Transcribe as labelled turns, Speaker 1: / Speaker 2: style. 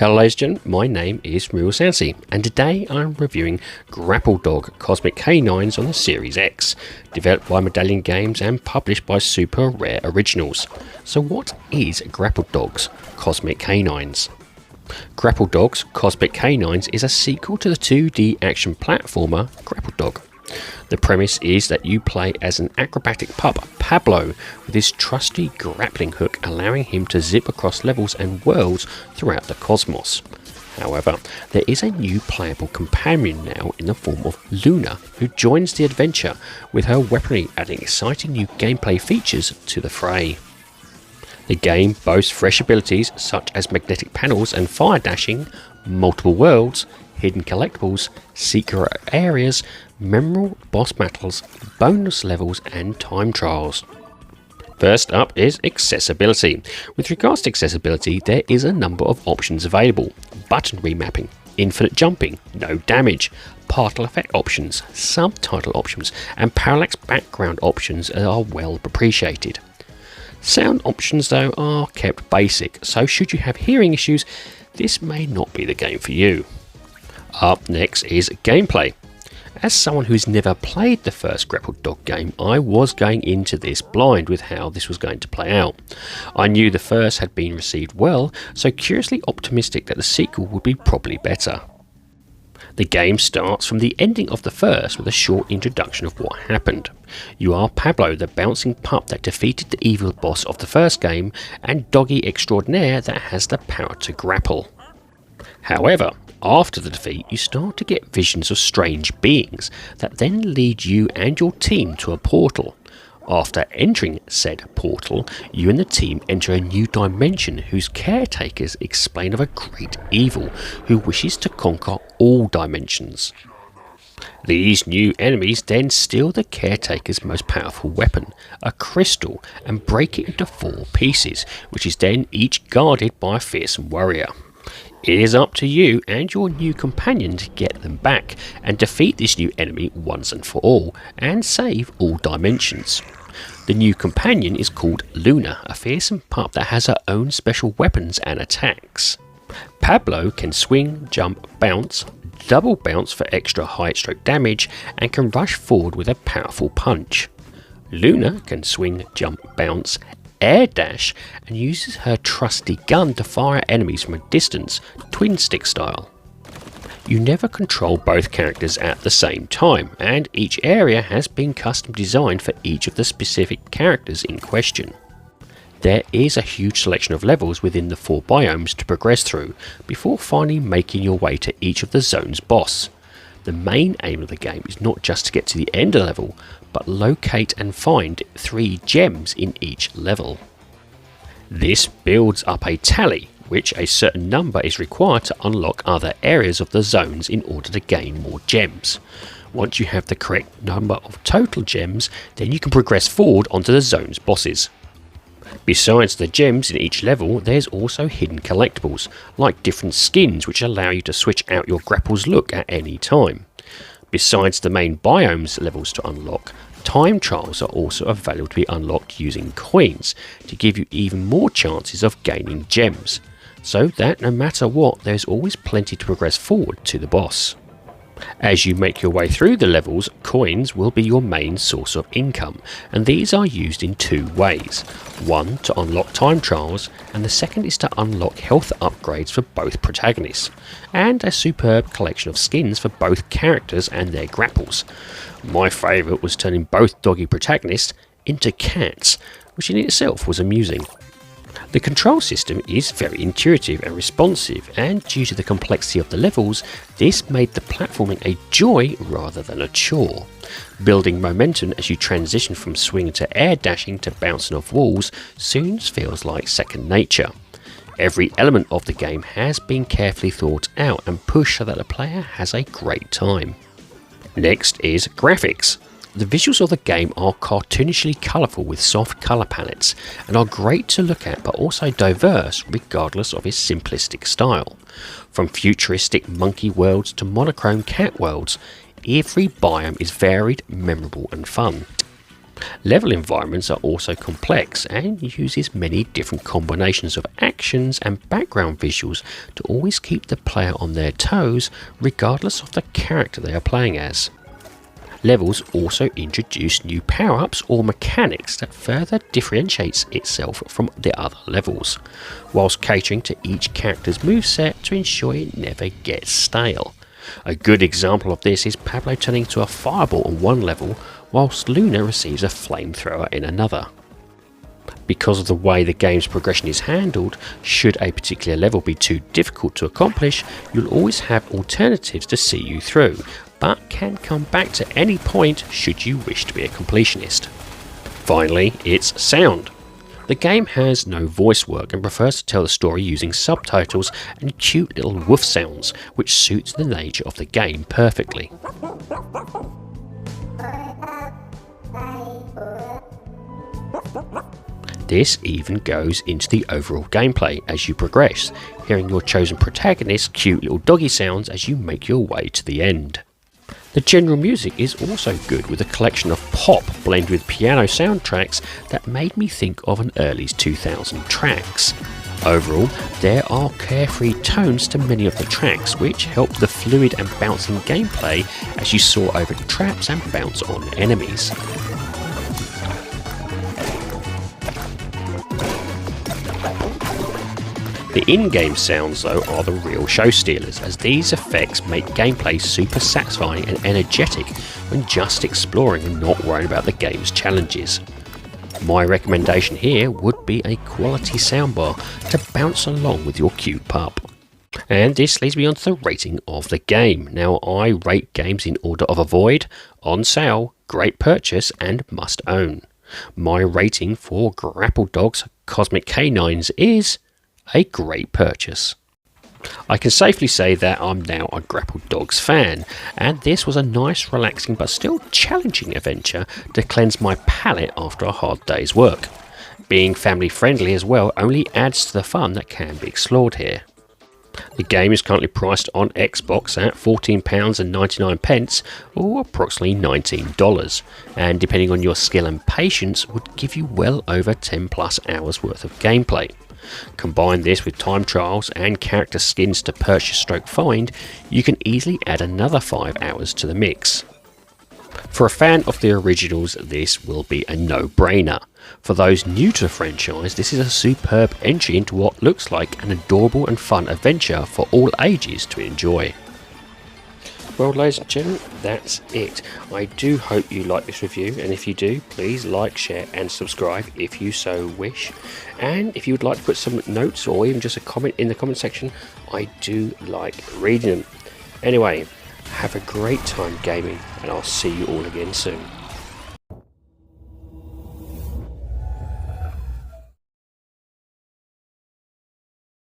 Speaker 1: Hello ladies and gentlemen, my name is RemovableSanity, and today I'm reviewing Grapple Dog Cosmic Canines on the Series X, developed by Medallion Games and published by Super Rare Originals. So what is Grapple Dogs Cosmic Canines? Grapple Dogs Cosmic Canines is a sequel to the 2D action platformer Grapple Dog. The premise is that you play as an acrobatic pup, Pablo, with his trusty grappling hook allowing him to zip across levels and worlds throughout the cosmos. However, there is a new playable companion now in the form of Luna, who joins the adventure with her weaponry adding exciting new gameplay features to the fray. The game boasts fresh abilities such as magnetic panels and fire dashing, multiple worlds, hidden collectibles, secret areas, memorable boss battles, bonus levels and time trials. First up is accessibility. With regards to accessibility, there is a number of options available. Button remapping, infinite jumping, no damage, particle effect options, subtitle options and parallax background options are well appreciated. Sound options though are kept basic, so should you have hearing issues, this may not be the game for you. Up next is gameplay. As someone who's never played the first Grapple Dog game, I was going into this blind with how this was going to play out. I knew the first had been received well, so curiously optimistic that the sequel would be probably better. The game starts from the ending of the first with a short introduction of what happened. You are Pablo, the bouncing pup that defeated the evil boss of the first game, and doggy extraordinaire that has the power to grapple. However, after the defeat, you start to get visions of strange beings that then lead you and your team to a portal. After entering said portal, you and the team enter a new dimension whose caretakers explain of a great evil who wishes to conquer all dimensions. These new enemies then steal the caretaker's most powerful weapon, a crystal, and break it into 4 pieces, which is then each guarded by a fearsome warrior. It is up to you and your new companion to get them back and defeat this new enemy once and for all, and save all dimensions. The new companion is called Luna, a fearsome pup that has her own special weapons and attacks. Pablo can swing, jump, bounce, double bounce for extra height stroke damage, and can rush forward with a powerful punch. Luna can swing, jump, bounce, air dash, and uses her trusty gun to fire at enemies from a distance, twin stick style. You never control both characters at the same time, and each area has been custom designed for each of the specific characters in question. There is a huge selection of levels within the 4 biomes to progress through, before finally making your way to each of the zone's boss. The main aim of the game is not just to get to the end of the level, but locate and find 3 gems in each level. This builds up a tally, which a certain number is required to unlock other areas of the zones in order to gain more gems. Once you have the correct number of total gems, then you can progress forward onto the zone's bosses. Besides the gems in each level, there's also hidden collectibles, like different skins which allow you to switch out your grapple's look at any time. Besides the main biomes levels to unlock, time trials are also available to be unlocked using coins to give you even more chances of gaining gems, so that no matter what, there's always plenty to progress forward to the boss. As you make your way through the levels, coins will be your main source of income, and these are used in 2 ways. One to unlock time trials, and the second is to unlock health upgrades for both protagonists, and a superb collection of skins for both characters and their grapples. My favourite was turning both doggy protagonists into cats, which in itself was amusing. The control system is very intuitive and responsive, and due to the complexity of the levels, this made the platforming a joy rather than a chore. Building momentum as you transition from swing to air dashing to bouncing off walls soon feels like second nature. Every element of the game has been carefully thought out and pushed so that the player has a great time. Next is graphics. The visuals of the game are cartoonishly colourful with soft colour palettes and are great to look at, but also diverse regardless of its simplistic style. From futuristic monkey worlds to monochrome cat worlds, every biome is varied, memorable and fun. Level environments are also complex and uses many different combinations of actions and background visuals to always keep the player on their toes regardless of the character they are playing as. Levels also introduce new power-ups or mechanics that further differentiates itself from the other levels, whilst catering to each character's moveset to ensure it never gets stale. A good example of this is Pablo turning into a fireball on one level, whilst Luna receives a flamethrower in another. Because of the way the game's progression is handled, should a particular level be too difficult to accomplish, you'll always have alternatives to see you through, but can come back to any point should you wish to be a completionist. Finally, it's sound. The game has no voice work and prefers to tell the story using subtitles and cute little woof sounds, which suits the nature of the game perfectly. This even goes into the overall gameplay as you progress, hearing your chosen protagonist's cute little doggy sounds as you make your way to the end. The general music is also good, with a collection of pop blended with piano soundtracks that made me think of an early 2000 tracks. Overall, there are carefree tones to many of the tracks, which help the fluid and bouncing gameplay as you soar over traps and bounce on enemies. The in-game sounds though are the real show stealers, as these effects make gameplay super satisfying and energetic when just exploring and not worrying about the game's challenges. My recommendation here would be a quality soundbar to bounce along with your cute pup. And this leads me on to the rating of the game. Now, I rate games in order of avoid, on sale, great purchase and must own. My rating for Grapple Dogs Cosmic Canines is a great purchase. I can safely say that I'm now a Grapple Dogs fan, and this was a nice, relaxing but still challenging adventure to cleanse my palate after a hard day's work. Being family friendly as well only adds to the fun that can be explored here. The game is currently priced on Xbox at £14.99 or approximately $19, and depending on your skill and patience would give you well over 10 plus hours worth of gameplay. Combine this with time trials and character skins to purchase / find, you can easily add another 5 hours to the mix. For a fan of the originals, this will be a no-brainer. For those new to the franchise, this is a superb entry into what looks like an adorable and fun adventure for all ages to enjoy. Well, ladies and gentlemen, that's it. I do hope you like this review, and if you do, please like, share and subscribe if you so wish. And if you would like to put some notes or even just a comment in the comment section, I do like reading them. Anyway, have a great time gaming, and I'll see you all again soon.